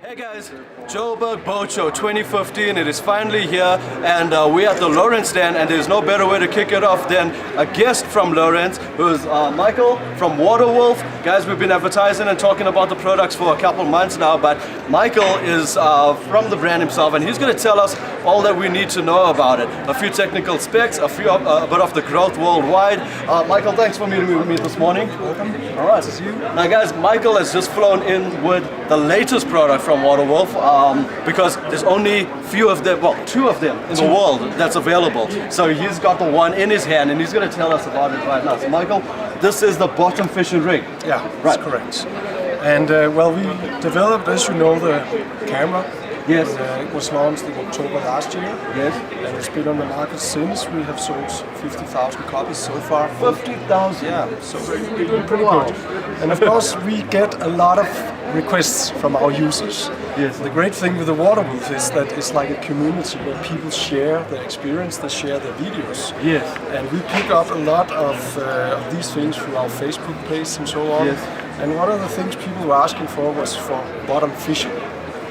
Hey guys, Joburg Boat Show 2015, it is finally here, and we're at the Lowrance stand, and there's no better way to kick it off than a guest from Lowrance, who's Michael from Waterwolf. Guys, we've been advertising and talking about the products for a couple months now, but Michael is from the brand himself, and he's going to tell us all that we need to know about it. A few technical specs, a bit of the growth worldwide. Michael, thanks for meeting me this morning. Welcome. All right. This is you. Now guys, Michael has just flown in with the latest product from Waterwolf, because there's only few of them, well, two of them in the world that's available. So he's got the one in his hand, and he's going to tell us about it right now. So Michael, this is the bottom fishing rig. Yeah, right. That's correct. And well, we developed, as you know, the camera. Yes. It was launched in October last year. Yes. And it's been on the market since. We have sold 50,000 copies so far. 50,000? Yeah, so we're doing pretty good. And of course, we get a lot of requests from our users. Yes. The great thing with the Waterwolf is that it's like a community where people share their experience, they share their videos. Yes. And we pick up a lot of these things through our Facebook page and so on. Yes. And one of the things people were asking for was for bottom fishing.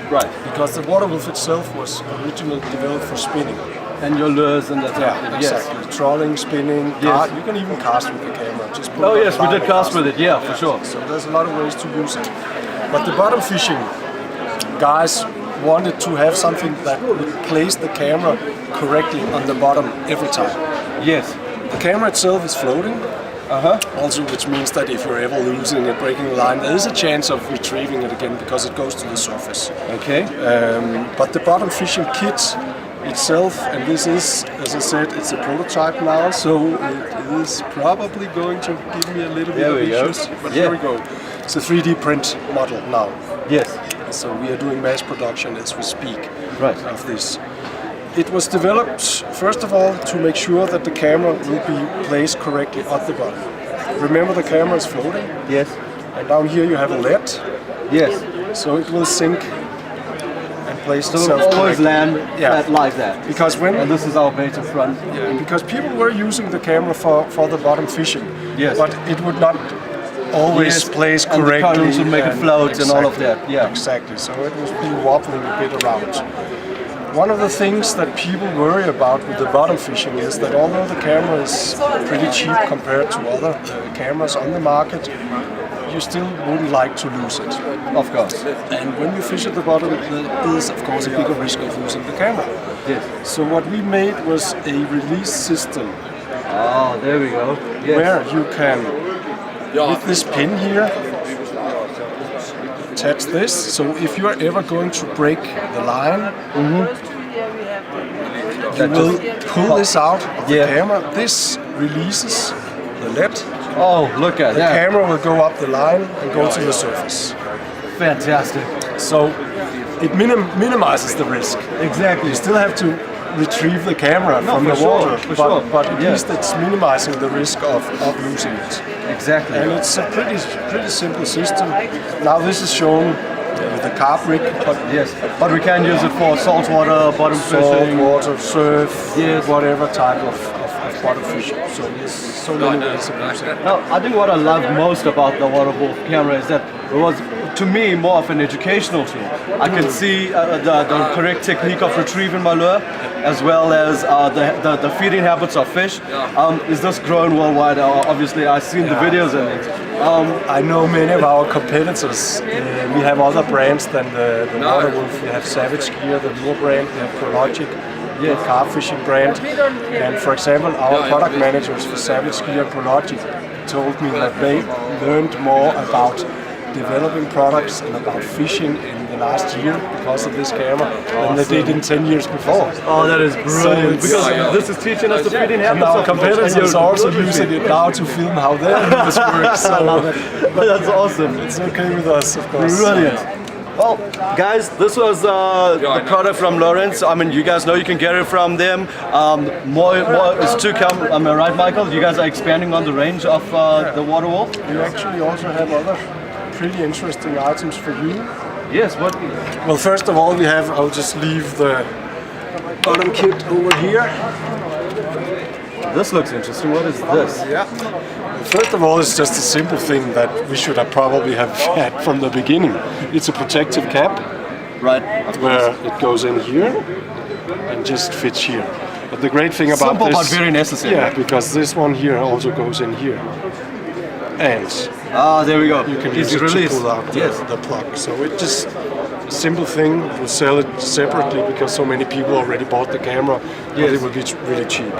Right. Because the Waterwolf itself was originally developed for spinning. And your lures and that. Yeah, exactly. Yes. Trolling, spinning, yes. You can even cast with the camera. Just oh yes, we did cast with it, yeah, for sure. So there's a lot of ways to use it. But the bottom fishing guys wanted to have something that would place the camera correctly on the bottom every time. Yes. The camera itself is floating. Also, which means that if you're ever losing it, breaking the line, there is a chance of retrieving it again because it goes to the surface. Okay. But the bottom fishing kit itself, and this is, as I said, it's a prototype now, so it is probably going to give me a little bit of issues. But here we go. It's a 3D print model now. Yes. So we are doing mass production as we speak of this. It was developed, first of all, to make sure that the camera will be placed correctly at the bottom. Remember, the camera is floating. Yes. And down here you have a lead. Yes. So it will sink and place so itself it will always land like that. Because when and this is our bait in front. Yeah. Because people were using the camera for the bottom fishing. Yes. But it would not always place correctly. And the currents would make it float and all of that. Yeah. Exactly. So it was being wobbling a bit around. One of the things that people worry about with the bottom fishing is that although the camera is pretty cheap compared to other cameras on the market, you still wouldn't like to lose it. Of course. And when you fish at the bottom, there is of course a bigger risk of losing the camera. Yes. So what we made was a release system. Oh, there we go. Yes. Where you can, with this pin here, attach this, so if you are ever going to break the line, you will pull this out of the camera. This releases the lead. Oh, look at that. The camera will go up the line and go to the surface. Fantastic. So it minimizes the risk. Exactly. You still have to retrieve the camera from the water, but at least it's minimizing the risk of losing it. Exactly. And it's a pretty simple system. Now this is shown with the carp rig, but we can use it for saltwater, bottom fishing, water, surf, whatever type of bottom fishing. So there's so many ways of using it. Now, I think what I love most about the Waterwolf camera is that it was, to me, more of an educational tool. I can see the correct technique of retrieving my lure, as well as the feeding habits of fish. Is this grown worldwide? Obviously, I've seen the videos and it. I know many of our competitors. We have other brands than the Waterwolf. We have Savage Gear, the Lure brand. We have Prologic, the carp fishing brand. And for example, our product managers for Savage Gear and Prologic told me that they learned more about developing products and about fishing in the last year because of this camera than they did in 10 years before. Oh, that is brilliant, because this is teaching us the feeding habits. And our competitors are also using it now to film how their lures work. So I love it. That's awesome. It's okay with us, of course. Brilliant. Well, guys, this was the product from Lowrance. I mean, you guys know you can get it from them. More is to come. Am I right, Michael? You guys are expanding on the range of the Waterwolf? We actually also have other pretty interesting items for you. Yes, what? Well, first of all, we have, I'll just leave the bottom kit over here. This looks interesting. What is this? Yeah. First of all, it's just a simple thing that we should have probably have had from the beginning. It's a protective cap. Right. Of where course. it goes in here and just fits here. But the great thing about Simple this, but very necessary. yeah, because this one here also goes in here, and There we go. you can Easy use it release. to pull out Yes. the plug. So it just a simple thing. We'll sell it separately because so many people already bought the camera. But Yes. it will be really cheap.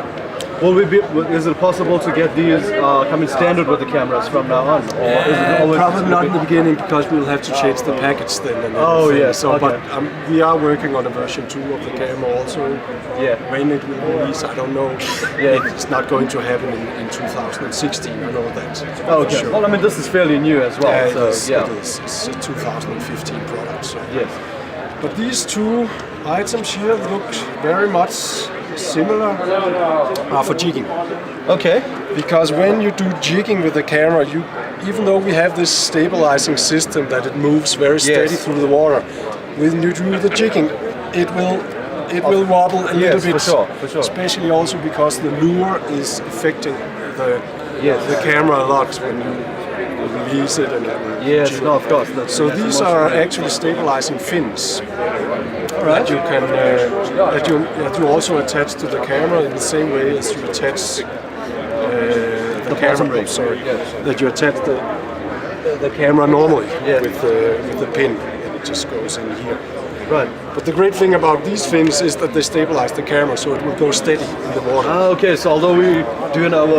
Is it possible to get these coming standard with the cameras from now on? Or is it always Probably not in the beginning because we'll have to change the package then. And Oh, everything. yes, So, okay. but we are working on a version 2 of the camera also. Yeah. When it will release, I don't know. Yeah. It's not going to happen in 2016. I know that. Okay. Sure. Well, I mean, this is fairly new as well. Yeah, so it is. yeah. It is. It's a 2015 product. So. Yes. But these two items here look very much similar for jigging. Okay. Because when you do jigging with the camera, even though we have this stabilizing system that it moves very steady Yes. through the water, when you do the jigging, it will wobble a little bit. For sure. Especially also because the lure is affecting the camera a lot when you release it and Yes. jig. No, of course. So these are actually stabilizing fins that you can that you also attach to the camera in the same way as you attach the bottom camera. rig. Sorry, Yes. that you attach the camera normally Yeah. with the pin. It just goes in here. Right. But the great thing about these fins is that they stabilize the camera, so it will go steady in the water. Okay. So although we doing our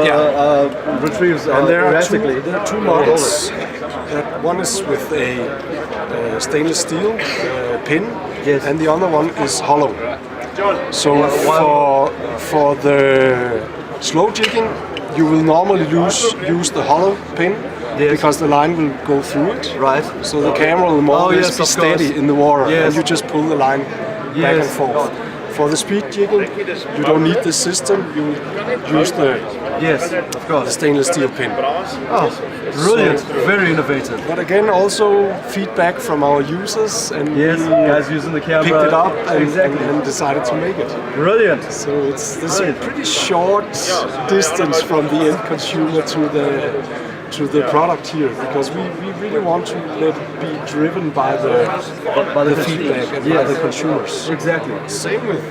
retrieves And there are erratically, two models. One is with a stainless steel pin, Yes. and the other one is hollow. So for the slow jigging, you will normally use the hollow pin Yes. because the line will go through it. Right. So the camera will more or less yes, be of steady course. in the water, Yes. and you just pull the line back and Yes. forth. For the speed jigging, you don't need this system. You use the Yes, of course. stainless steel pin. Oh, brilliant. Very innovative. But again, also feedback from our users, and Yes, we guys using the camera. picked it up Exactly. and decided to make it. Brilliant. So this is a pretty short distance from the end consumer to the product here, because we really want to let it be driven by the feedback and by the consumers. Exactly. Same with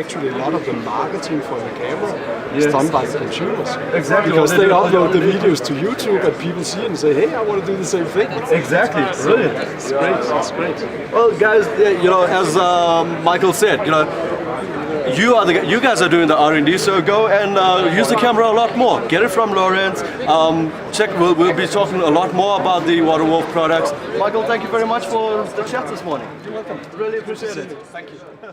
actually a lot of the marketing for the camera is Yes. done by the consumers. Exactly. Because Well, they they do- upload the videos to YouTube and people see it and say, hey, I want to do the same thing. Exactly. Brilliant. It's great. It's great. Well, guys, as Michael said, you guys are doing the R&D, so go and use the camera a lot more. Get it from Lowrance. We'll be talking a lot more about the Waterwolf products. Michael, thank you very much for the chat this morning. You're welcome. Really appreciate it. Thank you.